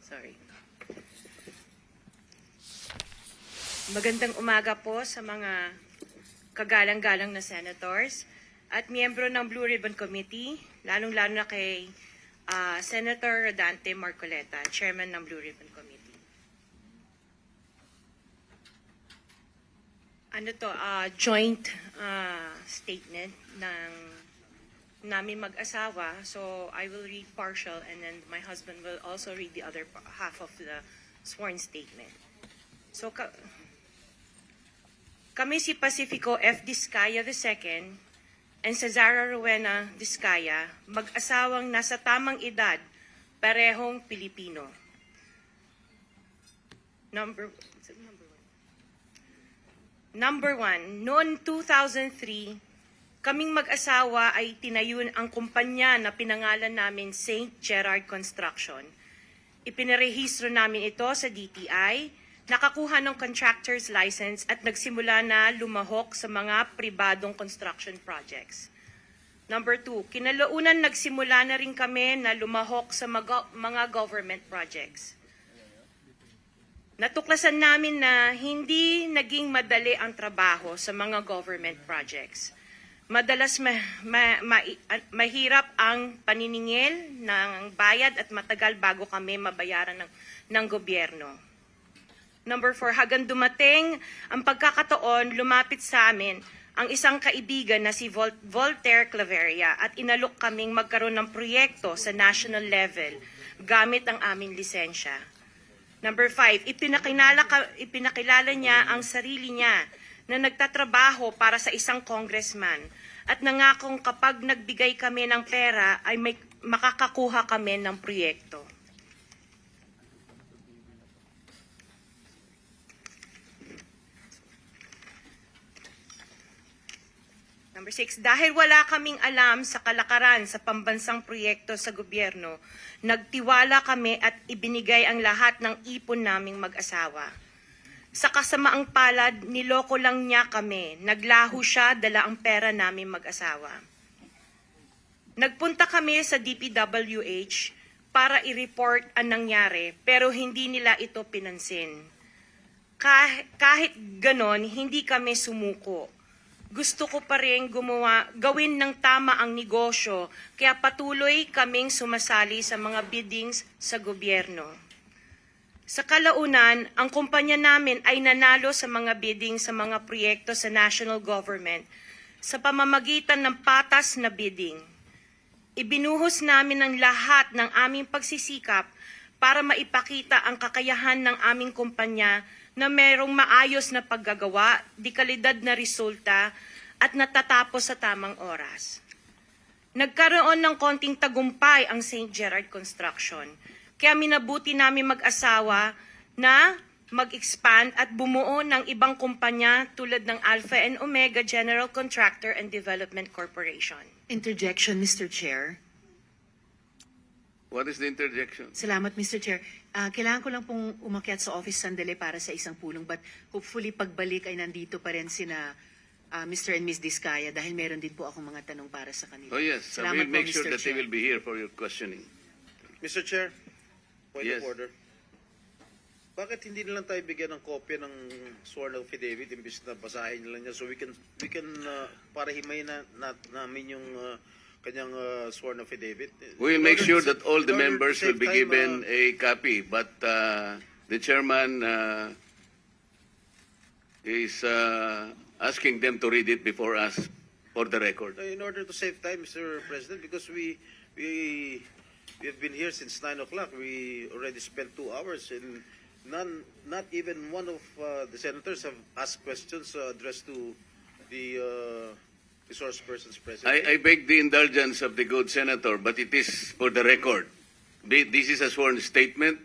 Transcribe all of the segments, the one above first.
Sorry. Magandang umaga po sa mga kagalang-galang na senators at miyembro ng Blue Ribbon Committee, lalong-lalo na kay Senator Rodante Marcoleta, Chairman ng Blue Ribbon Committee. Ano to, joint statement ng namin mag-asawa. So I will read partial and then my husband will also read the other half of the sworn statement. So kami si Pacifico F. Discaya II and Cesara Rowena Discaya, mag-asawang nasa tamang edad, parehong Pilipino. Number one, noong 2003, kaming mag-asawa ay tinayun ang kumpanya na pinangalan namin St. Gerard Construction. Ipinarehistro namin ito sa DTI, nakakuha ng contractor's license at nagsimula na lumahok sa mga pribadong construction projects. Number two, kinalaunan nagsimula na rin kami na lumahok sa mga government projects. Natuklasan namin na hindi naging madali ang trabaho sa mga government projects. Madalas mahirap ang paniningil ng bayad at matagal bago kami mabayaran ng gobyerno. Number 4, hanggang dumating ang pagkakataon, lumapit sa amin ang isang kaibigan na si Voltaire Claveria at inalok kaming magkaroon ng proyekto sa national level gamit ang aming lisensya. Number 5, ipinakilala niya ang sarili niya na nagtatrabaho para sa isang congressman at nangakong kapag nagbigay kami ng pera ay makakakuha kami ng proyekto. Number 6, dahil wala kaming alam sa kalakaran sa pambansang proyekto sa gobyerno, nagtiwala kami at ibinigay ang lahat ng ipon naming mag-asawa. Sa kasamaang palad, niloko lang niya kami. Naglaho siya, dala ang pera namin mag-asawa. Nagpunta kami sa DPWH para i-report ang nangyari, pero hindi nila ito pinansin. Kahit ganon, hindi kami sumuko. Gusto ko pa rin gawin ng tama ang negosyo, kaya patuloy kaming sumasali sa mga biddings sa gobyerno. Sa kalaunan, ang kumpanya namin ay nanalo sa mga bidding sa mga proyekto sa national government sa pamamagitan ng patas na bidding. Ibinuhos namin ang lahat ng aming pagsisikap para maipakita ang kakayahan ng aming kumpanya na mayroong maayos na paggagawa, di kalidad na resulta at natatapos sa tamang oras. Nagkaroon ng konting tagumpay ang St. Gerard Construction. Kaya minabuti namin mag-asawa na mag-expand at bumuo ng ibang kumpanya tulad ng Alpha and Omega General Contractor and Development Corporation. Interjection, Mr. Chair. What is the interjection? Salamat, Mr. Chair. Kailangan ko lang pong umakyat sa office sandali para sa isang pulong, but hopefully pagbalik ay nandito pa rin sina Mr. and Ms. Discaya dahil meron din po akong mga tanong para sa kanila. Oh yes, so Salamat we'll make po, sure Mr. that they Chair. will be here for your questioning. Mr. Chair, point Yes. of order. Bakit hindi na lang tayo bigyan ng kopya ng sworn affidavit imbis na basahin na lang niya so we can para himayin namin yung kanyang sworn affidavit. We will make sure that all the in order to members will save be time, given a copy, but the chairman is asking them to read it before us for the record. in order to save time, Mr. President, because we have been here since 9 o'clock. We already spent 2 hours and not even one of the senators have asked questions addressed to the resource persons present. I beg the indulgence of the good senator, but it is for the record. This is a sworn statement,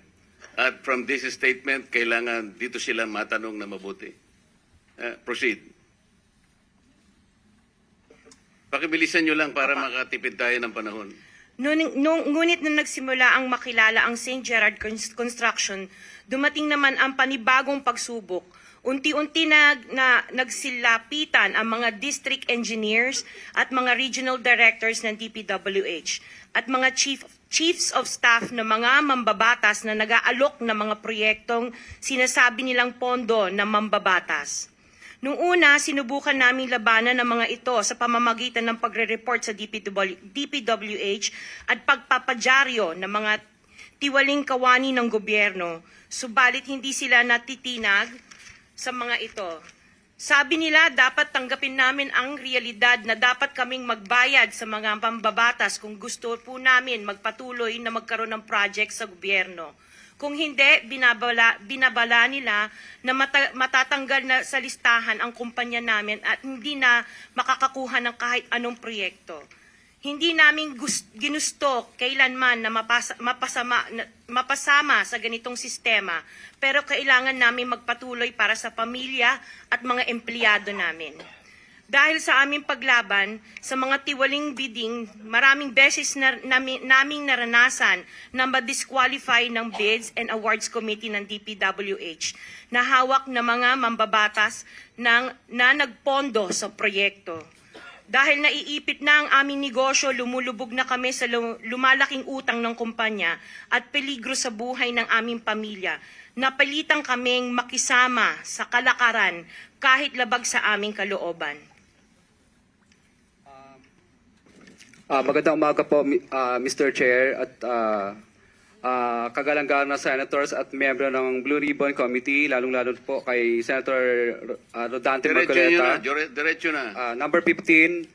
at from this statement, kailangan dito sila matanong na mabuti. Proceed. Pakibilisan nyo lang para makatipid tayo ng panahon. Ngunit na nagsimula ang makilala ang St. Gerard Construction, dumating naman ang panibagong pagsubok. Unti-unti nagsilapitan ang mga district engineers at mga regional directors ng DPWH at mga chiefs of staff na mga mambabatas na nag-aalok ng mga proyektong sinasabi nilang pondo na mambabatas. Noong una, sinubukan naming labanan ng mga ito sa pamamagitan ng pagre-report sa DPWH at pagpapadyaryo ng mga tiwaling kawani ng gobyerno, subalit hindi sila natitinag sa mga ito. Sabi nila dapat tanggapin namin ang realidad na dapat kaming magbayad sa mga mambabatas kung gusto po namin magpatuloy na magkaroon ng project sa gobyerno. Kung hindi, binabala nila na matatanggal na sa listahan ang kumpanya namin at hindi na makakakuha ng kahit anong proyekto. Hindi namin ginusto kailanman na mapasama sa ganitong sistema, pero kailangan namin magpatuloy para sa pamilya at mga empleyado namin. Dahil sa aming paglaban sa mga tiwaling bidding, maraming beses naming naranasan na ma-disqualify ng Bids and Awards Committee ng DPWH na hawak ng mga mambabatas na nagpondo sa proyekto. Dahil naiipit na ang aming negosyo, lumulubog na kami sa lumalaking utang ng kumpanya at peligro sa buhay ng aming pamilya. Napilitan kaming makisama sa kalakaran kahit labag sa aming kalooban. Magandang umaga po, Mr. Chair at kagalang-galang na senators at miyembro ng Blue Ribbon Committee, lalong-lalo po kay Senator Rodante Marcoleta. Diretso na. Number 15,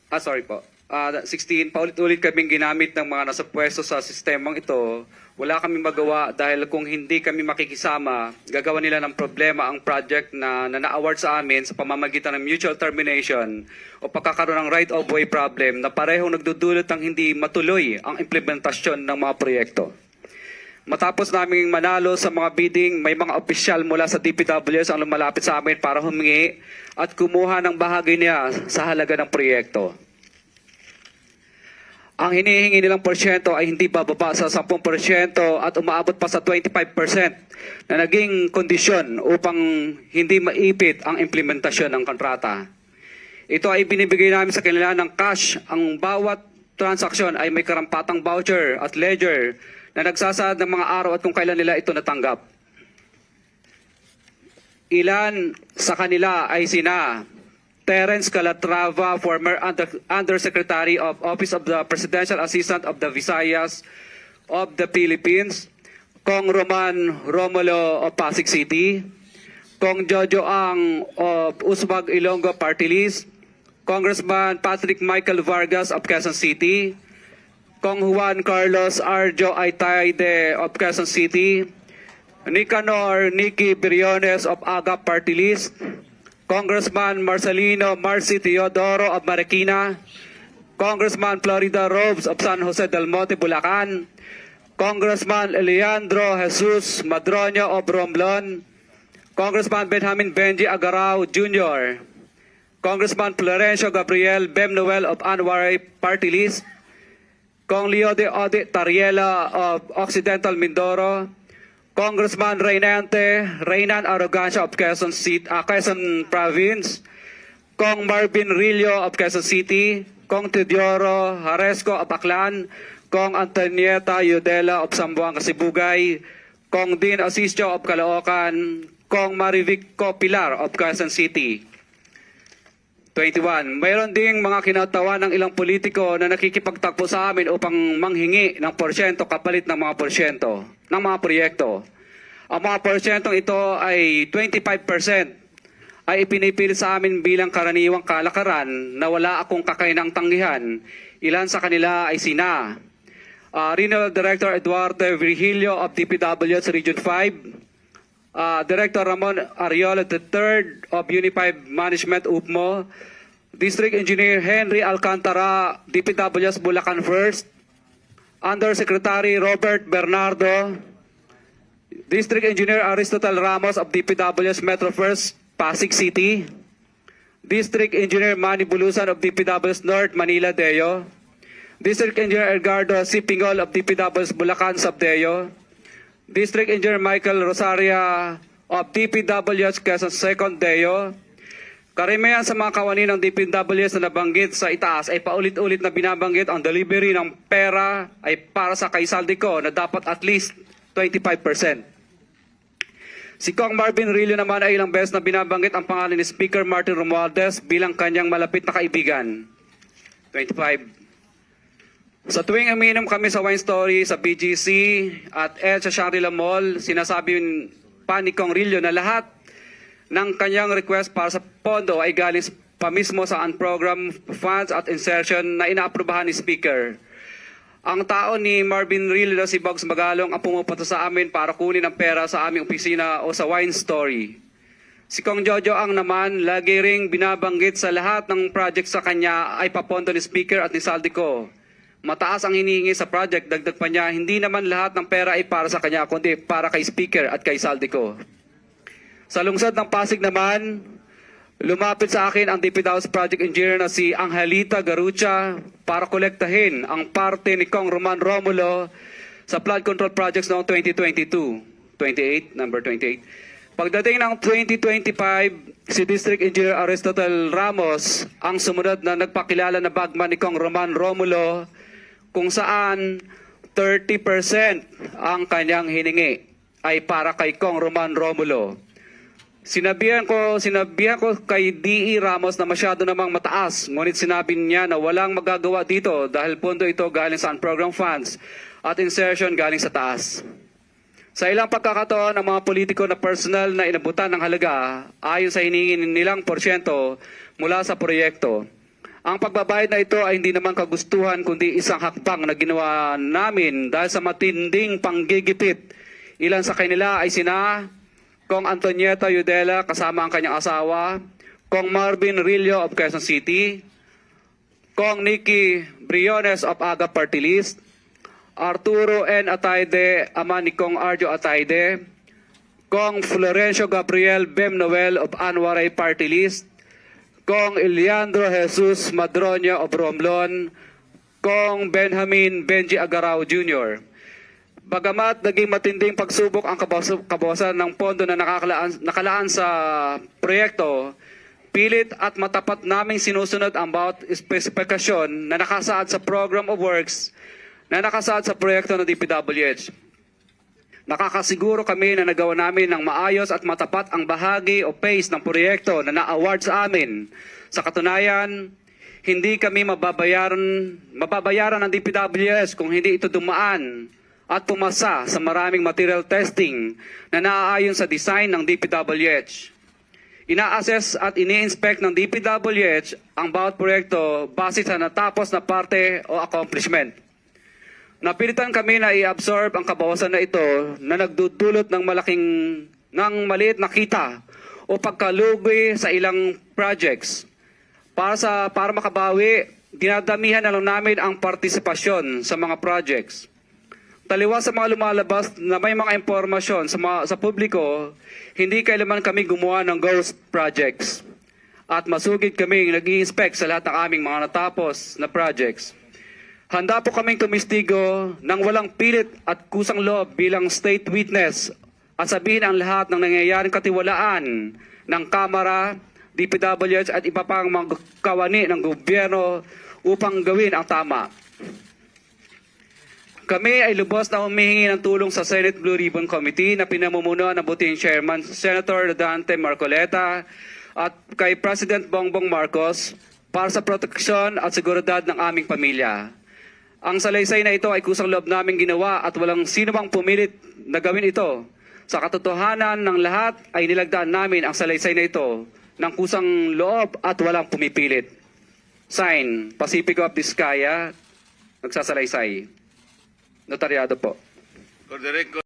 16, paulit-ulit kaming ginamit ng mga nasa pwesto sa sistemang ito. Wala kaming magawa dahil kung hindi kami makikisama, gagawa nila ng problema ang project na na-award sa amin sa pamamagitan ng mutual termination o pagkakaroon ng right-of-way problem na parehong nagdudulot ng hindi matuloy ang implementasyon ng mga proyekto. Matapos naming manalo sa mga bidding, may mga opisyal mula sa DPWS ang lumalapit sa amin para humingi at kumuha ng bahagi niya sa halaga ng proyekto. Ang hinihingi nilang porsyento ay hindi bababa sa 10% at umaabot pa sa 25% na naging kondisyon upang hindi maipit ang implementasyon ng kontrata. Ito ay binibigay namin sa kanila ng cash. Ang bawat transaksyon ay may karampatang voucher at ledger na nagsasaad ng mga araw at kung kailan nila ito natanggap. Ilan sa kanila ay sina Terence Calatrava, former Undersecretary of Office of the Presidential Assistant of the Visayas of the Philippines, Kong Roman Romulo of Pasig City, Kong Jojo Ang of Usbag Ilonggo Party List, Congressman Patrick Michael Vargas of Quezon City, Kong Juan Carlos Arjo Aitaide of Quezon City, Nicanor Nicky Briones of Agap Party List, Congressman Marcelino Marcy Teodoro of Marikina, Congressman Florida Robes of San Jose del Monte, Bulacan, Congressman Leandro Jesus Madroño of Romblon, Congressman Benjamin Benji Agarao Jr., Congressman Florencio Gabriel Bem Noel of Anwaray Party List, Kong Leo de Ode Tariela of Occidental Mindoro, Congressman Reynan Arrogancia of Quezon Province, Kong Marvin Rillo of Quezon City, Kong Teodoro Haresco of Aklan, Kong Antonieta Yudela of Zamboanga, Sibugay, Kong Dean Asisio of Caloocan, Kong Marivico Pilar of Quezon City. 21. Mayroon ding mga kinatawa ng ilang politiko na nakikipagtakbo sa amin upang manghingi ng porsyento kapalit ng mga porsyento ng mga proyekto. Ang mga porsyentong ito ay 25% ay ipinipilit sa amin bilang karaniwang kalakaran na wala akong kakainang tanggihan. Ilan sa kanila ay sina Regional Director Eduardo Virgilio of DPWH Region 5, Director Ramon Ariola III of Unified Management UPMO, District Engineer Henry Alcantara, DPWS Bulacan 1st, Undersecretary Robert Bernardo, District Engineer Aristotle Ramos of DPWS Metro 1st, Pasig City, District Engineer Manny Bulusan of DPWS North, Manila Deo, District Engineer Edgardo C. Pingol of DPWS Bulacan Subdeo, District Engineer Michael Rosaria of DPWH Quezon 2nd Deo, Karamihan sa mga kawani ng DPWH na nabanggit sa itaas ay paulit-ulit na binabanggit ang delivery ng pera ay para sa kay Saldico na dapat at least 25%. Si Kong Marvin Rillo naman ay ilang beses na binabanggit ang pangalan ni Speaker Martin Romualdez bilang kanyang malapit na kaibigan. 25. Sa tuwing umiinom kami sa Wine Story, sa BGC at sa Shangri-La Mall, sinasabi pa ni Kong Rillo na lahat ng kanyang request para sa pondo ay galing pa mismo sa unprogrammed funds at insertion na inaaprubahan ni Speaker. Ang tao ni Marvin Rillo na si Bogs Magalong ang pumupunta sa amin para kunin ang pera sa aming opisina o sa Wine Story. Si Kong Jojo ang naman lagi ring binabanggit sa lahat ng project sa kanya ay papondo ni Speaker at ni Saldico. Mataas ang hinihingi sa project, dagdag pa niya, hindi naman lahat ng pera ay para sa kanya, kundi para kay Speaker at kay Saldico. Sa lungsod ng Pasig naman, lumapit sa akin ang DPWH project engineer na si Angelita Garucha para kolektahin ang parte ni Kong Roman Romulo sa flood control projects noong 2022. Number 28. Pagdating ng 2025, si District Engineer Aristotle Ramos ang sumunod na nagpakilala na bagman ni Kong Roman Romulo kung saan 30% ang kanyang hiningi ay para kay Kong Roman Romulo. Sinabihan ko kay D.E. Ramos na masyado namang mataas, ngunit sinabi niya na walang magagawa dito dahil pondo ito galing sa unprogrammed funds at insertion galing sa taas. Sa ilang pagkakataon, ang mga politiko na personal na inabutan ng halaga ayon sa hiningin nilang porsyento mula sa proyekto. Ang pagbabayad na ito ay hindi naman kagustuhan kundi isang hakbang na ginawa namin dahil sa matinding panggigipit. Ilan sa kanila ay sina Kong Antonieta Yudela kasama ang kanyang asawa, Kong Marvin Rillo of Quezon City, Kong Nikki Briones of Aga Party List, Arturo N. Ataide, ama ni Kong Arjo Ataide, Kong Florencio Gabriel Bem Noel of Anwaray Party List, Kong Eliandro Jesus Madroño of Romblon, Kong Benjamin Benji Agarao Jr. Bagamat naging matinding pagsubok ang kabawasan ng pondo na nakalaan sa proyekto, pilit at matapat naming sinusunod ang bawat espesifikasyon na nakasaad sa Program of Works na nakasaad sa proyekto ng DPWH. Nakakasiguro kami na nagawa namin ng maayos at matapat ang bahagi o phase ng proyekto na na-award sa amin. Sa katunayan, hindi kami mababayaran ng DPWH kung hindi ito dumaan at pumasa sa maraming material testing na naaayon sa design ng DPWH. Ina-assess at ini-inspect ng DPWH ang bawat proyekto base sa natapos na parte o accomplishment. Napilitan kami na i-absorb ang kabawasan na ito na nagdudulot ng maliit na kita o pagkalugi sa ilang projects. Para makabawi, dinadamihan na lang namin ang partisipasyon sa mga projects. Taliwas sa mga lumalabas na may mga impormasyon sa publiko, hindi kailanman kami gumawa ng ghost projects. At masugid kami nag-i-inspect sa lahat ng aming mga natapos na projects. Handa po kaming tumistigo ng walang pilit at kusang loob bilang state witness at sabihin ang lahat ng nangyayaring katiwalaan ng Kamara, DPWH at iba pang mga kawani ng gobyerno upang gawin ang tama. Kami ay lubos na humihingi ng tulong sa Senate Blue Ribbon Committee na pinamumunuan ng buting Chairman Senator Dante Marcoleta at kay President Bongbong Marcos para sa proteksyon at seguridad ng aming pamilya. Ang salaysay na ito ay kusang loob namin ginawa at walang sino mang pumilit na gawin ito. Sa katotohanan ng lahat ay nilagdaan namin ang salaysay na ito ng kusang loob at walang pumipilit. Sign, Pacifico of Vizcaya, nagsasalaysay. Notaryado po. For the record,